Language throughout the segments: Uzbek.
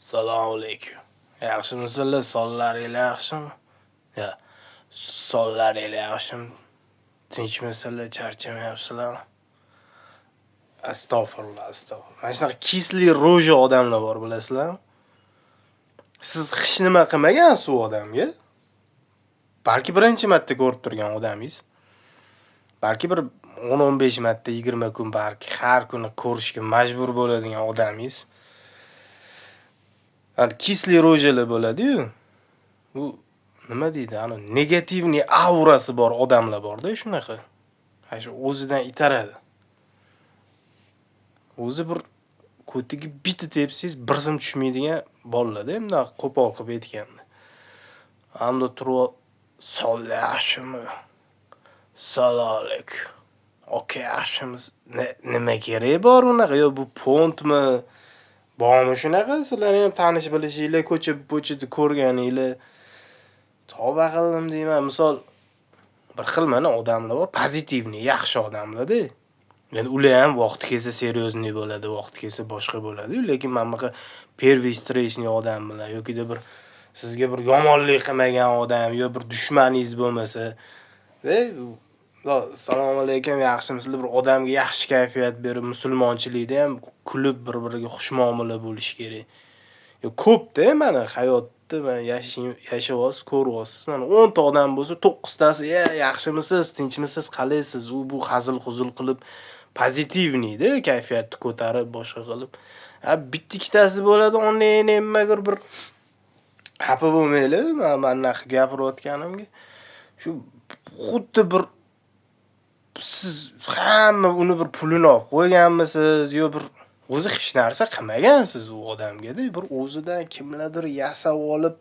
Assalomu alaykum. Yaxshimisizlar? Sonlaringiz yaxshimi? Ya, sonlaringiz yaxshimi? Tinchmisizlar? Charchamayapsizlarmi? Astag'firullah, astag'firullah. Mana shunaqa kisli ro'ja odamlar bor, bilasizlarmi? Siz hech nima qilmagansiz u odamga. Balki birinchi marta ko'rib turgan odamingiz. Balki bir 10-15 marta, 20 kun balki har kuni ko'rishga majbur bo'ladigan odamingiz. Kisli ro'jalar bo'ladi-yu. Bu nima deydi? Negativniy aurasi bor odamlar bor-da, shunaqa. Shu o'zidan itaradi. O'zi bir ko'tiga bitta tepsangiz bir zum tushmaydigan bolalar-da, endi qo'pol qilib aytganda. Hamda turib yaxshimi? Assalomu alaykum. Oka yaxshimiz? Nima kerak bor unaqa? Yo bu pontmi? Bormi shunaqa? Sizlar ham tanish bilishinglar, ko'chada ko'rganinglar. Tavba qildim deyman. Misol bir xil mana odamlar bor, pozitivniy, yaxshi odamlar-da. Ya'ni ular ham vaqti kelsa seriozniy bo'ladi, vaqti kelsa boshqa bo'ladi. Lekin men bunaqa первый встречный odam bilan yoki bir sizga bir yomonlik qilmagan odam yo bir dushmaningiz bo'lmasa, assalomu alaykum, yaxshimisizlar? Bir odamga yaxshi kayfiyat berib, musulmonchilikda ham kulib bir-biriga xushmuomala bo'lish kerak. Yo ko'pda mana hayotda men yashayapsiz, ko'ryapsiz. Mana 10 ta odam bo'lsa, 9 tasi yaxshimisiz, tinchmisiz, qalaysiz? U bu hazil-huzul qilib pozitivniy-da, kayfiyatni ko'tarib, boshqa qilib. Bitta ikkitasi bo'ladi, onang nimaga bir xafa bo'lmaylar, men naqd gapirayotganimga. Shu xuddi bir siz hamma uni bir pulini olib qo'yganmisiz yo bir o'zi hech narsa qilmagansiz u odamga-da, bir o'zidan kimlardir yasab olib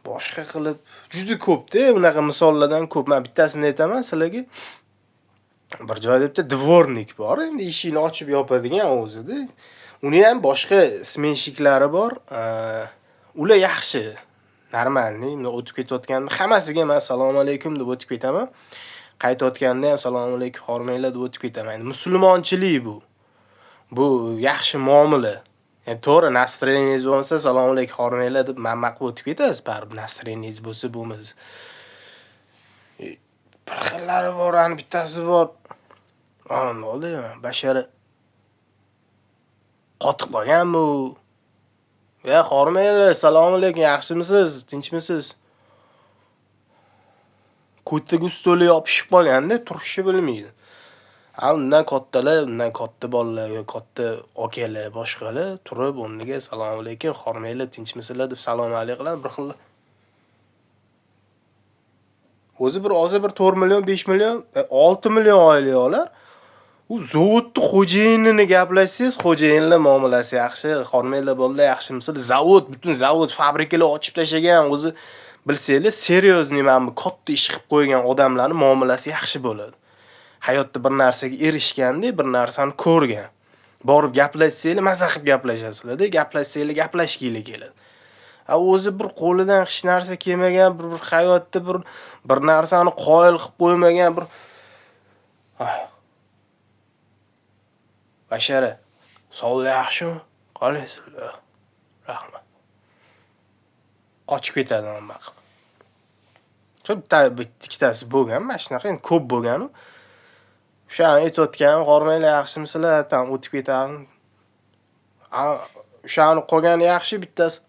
boshqa qilib juda ko'pda, unaqa misollardan ko'p. Men bittasini aytaman sizlarga. Bir joyda bitta dvornik bor, endi eshikni ochib yopadigan o'zi-da. Uni ham boshqa smenshliklari bor. Ular yaxshi, normalniy, men o'tib ketayotganda hammasiga men assalomu alaykum deb o'tib ketaman. Qaytayotganda ham assalomu alaykum, hormanglar deb o'tib ketaman. Musulmonchilik bu. Bu yaxshi muomala. Ya'ni to'g'ri, nastroyeningiz bo'lsa, assalomu alaykum, hormanglar deb maqib o'tib ketasiz, baribir nastroyeningiz bo'lsa bo'lmasa. Bir xillari bor, bittasi bor. Nima oldi? Bashara qotib qolganmi u? Ya hormanglar, assalomu alaykum, yaxshimisiz, tinchmisiz? Ko'tiga ustoli yopishib qolganda turishni bilmaydi. Undan kattalar, undan katta bolalar, katta okalar, boshqalar turib o'rniga assalomu alaykum, hormanglar, tinchmisizlar deb salom alaykum qiladi, bir xil. O'zi bir ozi bir 4 million, 5 million, 6 million oylik olar. U zavodni xo'jayinini gaplashsangiz, xo'jayinlar muomalasi yaxshi, hormanglar bolalar yaxshimisizlar? Zavod, butun zavod, fabrikalar ochib tashagan, o'zi bilsanglar, seriozniy mana bu katta ish qilib qo'ygan odamlarning muomalasi yaxshi bo'ladi. Hayotda bir narsaga erishganda, bir narsani ko'rgan. Borib gaplashsanglar, maza qilib gaplashasizlar-da, gaplashsanglar, gaplashginglar keladi. O'zi bir qo'lidan hech narsa kelmagan, bir hayotda bir narsani qoyil qilib qo'ymagan bir Bashara, sog'lik yaxshimi? Qolaysizlar. Rahmat. Qochib ketadi nima qilib. Bitta ikkitasi bo'lgan, mana shunaqa endi ko'p bo'lgan-u. O'shani aytayotgan, hormanglar yaxshimisizlar? Tam o'tib ketardim. O'shani qolgani yaxshi bittasi.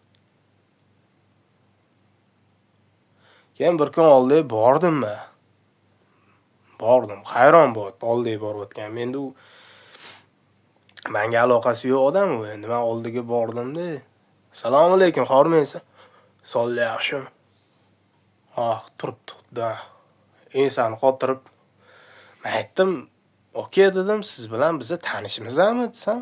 Keyin bir kun oldiga bordim men. Hayron bo'ldim, oldiga borayotganim. Endi u menga aloqasi yo'q odam u. Endi men oldiga bordim-da. Assalomu alaykum, hormangsiz? Sonli yaxshimi? Turibdi. Ensani qotirib. Men aytdim, "Oka" dedim, "Siz bilan biz tanishmizmi?" desam.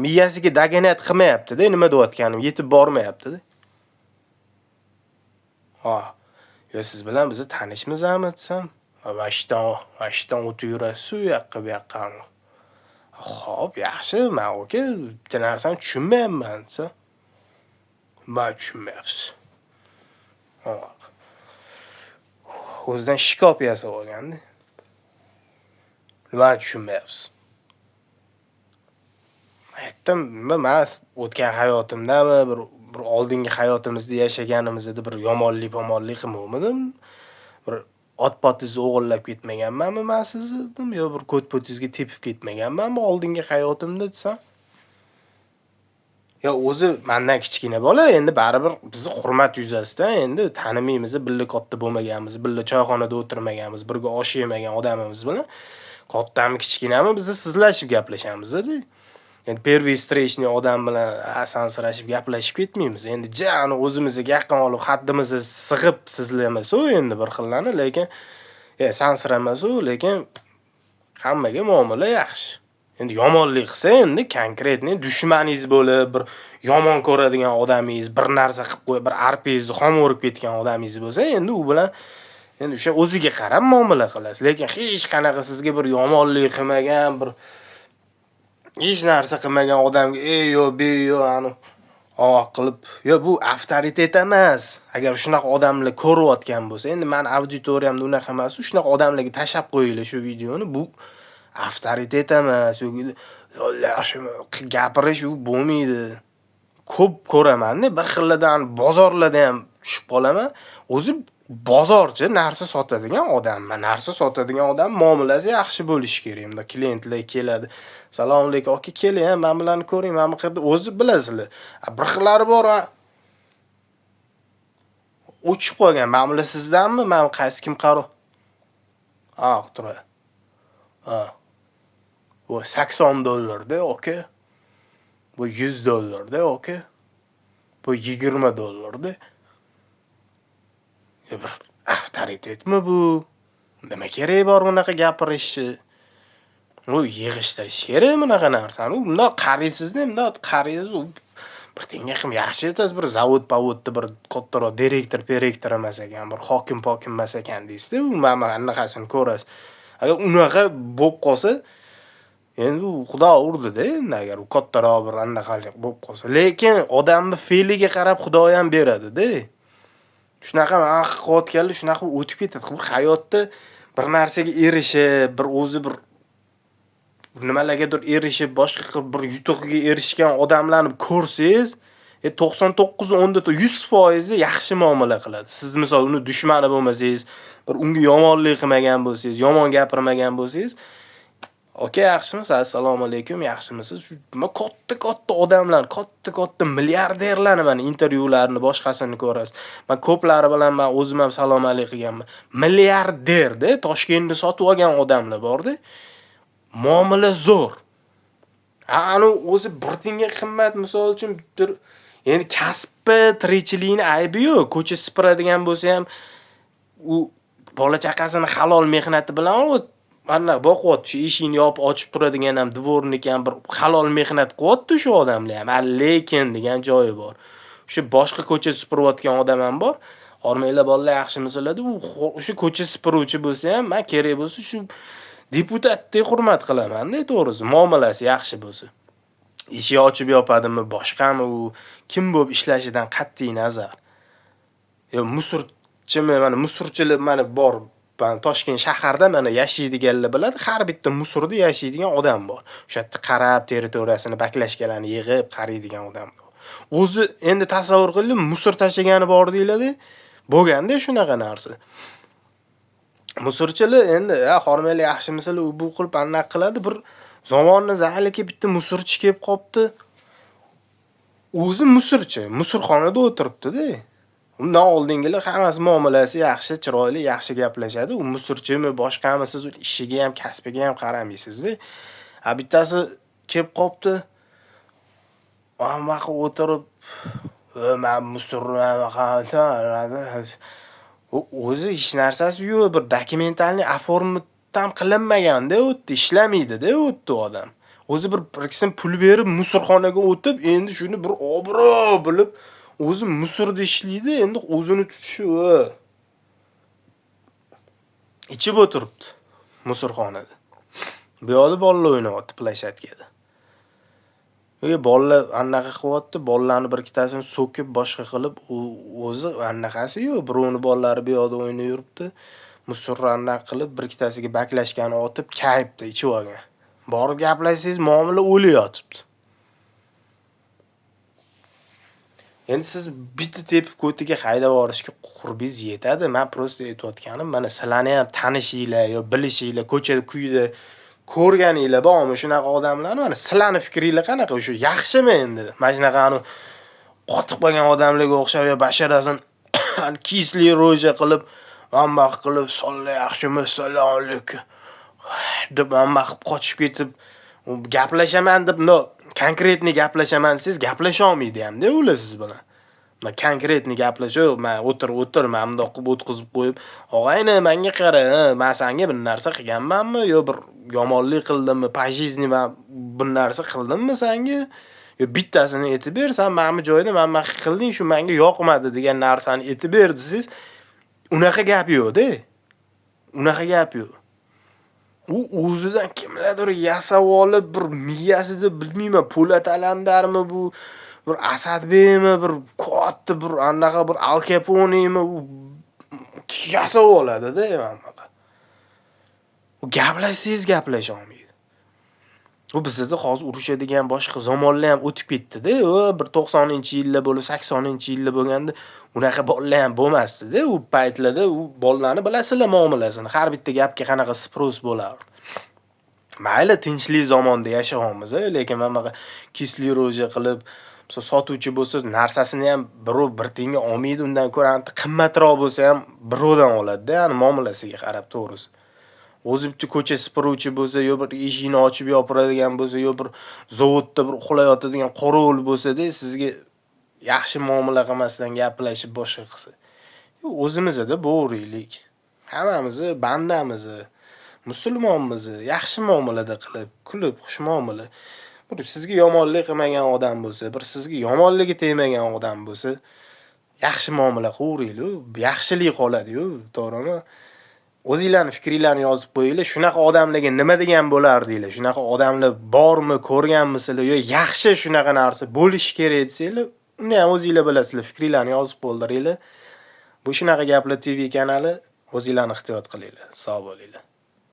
Miyasiga daganat qilmayapti-da, nima deyotganim yetib bormayapti-da. "Yo siz bilan biz tanishmizmi?" desam. Vashdan o'tib yurasiz u yoqqa bu yoqqa. Xo'p, yaxshi, men oka, bitta narsani tushunmayapman desam. "Men tushunmayapsiz." O'zidan shikob yasab olganda. "Nima tushunmayapsiz?" aytdim, men o'tgan hayotimdami, bir oldingi hayotimizda yashaganimizda bir yomonlik qilmovmidim. Bir ot-potingizni o'g'irlab ketmaganmanmi men sizni dedim, yo bir ko't-potingizga tepib ketmaganmanmi oldingi hayotimda desam. Ya o'zi mendan kichkina bola, endi baribir bizni hurmat yuzasidan endi tanimaymiz, birga katta bo'lmaganmiz, birga choyxonada o'tirmaganmiz, birga osh yemagan odamimiz bilan kattami kichkinami biz sizlashib gaplashamiz-da. Endi первый встречный odam bilan sansirashib gaplashib ketmaymiz. Endi jani o'zimizga yaqin olib haddimizni sig'ib sizlamasa u endi bir xillarni, lekin sansiramasu, lekin hammaga muomala yaxshi. Endi yomonlik qilsa endi konkretni dushmaningiz bo'lib, bir yomon ko'radigan odamingiz, bir narsa qilib qo'yib, bir arpangizni xom o'rib ketgan odamingiz bo'lsa, endi u bilan endi o'sha o'ziga qarab muomala qilasiz. Lekin hech qanaqa sizga bir yomonlik qilmagan, bir hech narsa qilmagan odamga yo beyo ani oq qilib, yo bu avtoritet emas. Agar shunaqa odamlar ko'rayotgan bo'lsa, endi men auditoriyamda unaqa emas, shunaqa odamlarga tashab qo'yinglar shu videoni. Bu avtoritet emas, yoki gapirish u bo'lmaydi. Ko'p ko'raman-da, bir xillardan bozorlarda ham tushib qolaman. O'zi bozorchi narsa sotadigan odamman. Narsa sotadigan odam muomalasi yaxshi bo'lishi kerak. Unda klientlar keladi. Assalomu alaykum, aka keling, men bilan ko'ring, men qildi. O'zi bilasizlar. Bir xillari bor. O'chib qolgan. Men bilan sizdanmi? Men qaysi kim qaro? Turadi. Bu $80 aka. Bu $100 aka. Bu $20. Bir avtoritetmi bu? Nima kerak bor bunaqa gapirishni? U yig'ishtirish kerak bunaqa narsani. Bundoq qaraysiz-da, bundoq qaraysiz, u bir tenga qilib yaxshi aytasiz, bir zavod-pavodda bir kattaroq direktor emas ekan, bir hokim emas ekan deysiz-da, u mana anaqasini ko'rasiz. Agar unaqa bo'lib qolsa, endi u Xudo urdi-da, endi agar u kattaroq bir anaqalik bo'lib qolsa. Lekin odamning fe'liga qarab Xudo ham beradi-da. Shunaqa men qilayotganlar shunaqa o'tib ketadi. Bir hayotda bir narsaga erishib, bir o'zi bir nimalargadir erishib, boshqa qilib bir yutuqqa erishgan odamlarni ko'rsangiz, 99.100% yaxshi muomala qiladi. Siz misol uni dushmani bo'lmasangiz, bir unga yomonlik qilmagan bo'lsangiz, yomon gapirmagan bo'lsangiz, aka yaxshimisiz? Assalomu alaykum, yaxshimisiz? Katta odamlar, katta milliarderlarni mana intervyularini boshqasini ko'rasiz. Men ko'plari bilan men o'zim ham salom alaykum qilganman. Milliarderda Toshkentni sotib olgan odamlar bor-da. Muomala zo'r. Ani o'zi bir tenga qimmat, misol uchun endi kasbi, tirikchilikni aybi yo'q. Ko'cha sipiradigan bo'lsa ham u bola chaqasini halol mehnati bilan mana boqyapti, shu eshikni yopib ochib turadigan ham dvornik ham bir halol mehnat qilyapti shu odamlar ham. Lekin degan joyi bor. Shu boshqa ko'cha supirayotgan odam ham bor. Hormanglar bolalar yaxshimisizlar? U shu ko'cha supiruvchi bo'lsa ham, men kerak bo'lsa shu deputatdek hurmat qilaman-da, to'g'risi. Muomalasi yaxshi bo'lsa. Eshik ochib yopadimi, boshqami u kim bo'lib ishlashidan qat'iy nazar. Yo musurchimi, mana musurchilar mana bor. Toshkent shaharda mana yashaydiganlar biladi, har bitta musurda yashaydigan odam bor. O'sha yerda qarab, territoriyasini baklashganlarni yig'ib qaraydigan odam bor. O'zi endi tasavvur qiling, musor tashagani bor deyiladi. Bo'lganda shunaqa narsa. Musurchilar endi, hormanglar yaxshimisizlar, u bu qilib anaqa qiladi. Bir zamonni zaliki bitta musurchi kelib qopti. O'zi musurchi, musurxonada o'tiribdi-da. Undan oldingilar hammasi muomalasi yaxshi, chiroyli, yaxshi gaplashadi. U musurchimi, boshqami, siz ishiga ham, kasbiga ham qaramaysiz-da. Bittasi kelib qopti. Hamma o'tirib, men musurman, o'zi hech narsasi yo'q, bir dokumentalni oformdan qilinmagan-da, o'tdi, ishlamaydi-da, o'tdi odam. O'zi bir qism pul berib musurxonaga o'tib, endi shuni bir obro' bilib o'zi musurda ishlaydi, endi o'zini tutishi ichib o'tiribdi musurxonada. Bu yoqda bolalar o'ynayapti plashatkada. Bolalar anaqa qilyapti, bolalarni bir ikkitasini so'kib, boshqa qilib, o'zi anaqasi yo'q, birovni bolalari bu yoqda o'ynab yuribdi. Musurni anaqa qilib, bir ikkitasiga baklashgani otib, kayibdi, ichib olgan. Borib gaplashsangiz, muomala o'lib yotibdi. Endi siz bitta tepib ko'tiga haydab yuborishga qurbingiz yetadi. Men prosta aytayotganim, mana sizlarni ham tanishinglar yo bilishinglar, ko'chada kuyda ko'rganinglar bormi shunaqa odamlarni, mana sizlarning fikringlar qanaqa? O'sha yaxshimi endi? Mana shunaqani qotib qolgan odamlarga o'xshab yo basharasini kisli roja qilib, hamma qilib, "Solla yaxshimi, assalomu alaykum" deb hamma qilib qochib ketib, gaplashaman deb, konkretni gaplashaman desangiz gaplasha olmaydi hamda ular siz bilan. Men konkretni gaplashib, men o'tir, men bundoq qilib o'tkazib qo'yib, "Og'ayni, menga qara, men senga bir narsa qilganmanmi yo bir yomonlik qildimmi, pajizniy men bir narsa qildimmi senga? Yo bittasini aytib ber, sen menga joyida men qilding, shu menga yoqmadi degan narsani aytib ber" desiz, unaqa gap yo'q-da. Unaqa gap yo'q. U o'zidan kimlardir yasab olib, bir miyasida bilmayman, Po'lat Alamdarmi bu, bir Asadbekmi, bir katta bir anaqa bir Al Caponemi yasab oladi-da hammaqa. U gaplashsangiz gaplasha olmaydi. U bizda hozir urushadigan boshqa zamonlar ham o'tib ketdi-da. Bir 90-yillar bo'lib, 80-yillar bo'lganda unaqa bolalar ham bo'lmasdi-da. U paytlarda u bolalarni bilasizlar muomalasini. Har bitta gapga qanaqa spros bo'lardi. Mayli tinchlik zamonda yashayapmiz, lekin mana bunaqa kisli roja qilib, sotuvchi bo'lsa, narsasini ham birov bir tenga olmaydi, undan ko'ra qimmatroq bo'lsa ham birovdan oladi-da, yani muomalasiga qarab, to'g'risi. O'zi bitta ko'cha supuruvchi bo'lsa, yo bir eshikni ochib yopiradigan bo'lsa, yo bir zavodda bir uxlayotadigan qorovul bo'lsa-da, sizga yaxshi muomala qilmasdan gaplashib boshqa qilsa. O'zimizda bo'g'riylik. Hammamiz bandamiz, musulmonmiz, yaxshi muomalada qilib, kulib, xush muomala. Bir sizga yomonlik qilmagan odam bo'lsa, bir sizga yomonligi tegmagan odam bo'lsa, yaxshi muomala qilaveringlar, yaxshilik qoladi-yu, to'g'rimi? O'zingizlarning fikringizni yozib qo'yinglar. Shunaqa odamlarga nima degan bo'lardinglar? Shunaqa odamlar bormi, ko'rganmisizlar yo yaxshi shunaqa narsa bo'lish kerak desanglar, uni ham o'zingizlar bilasizlar, fikringizni yozib qoldiringlar. Bu shunaqa gaplar TV kanali, o'zingizlarni ehtiyot qilinglar. Sog' bo'linglar.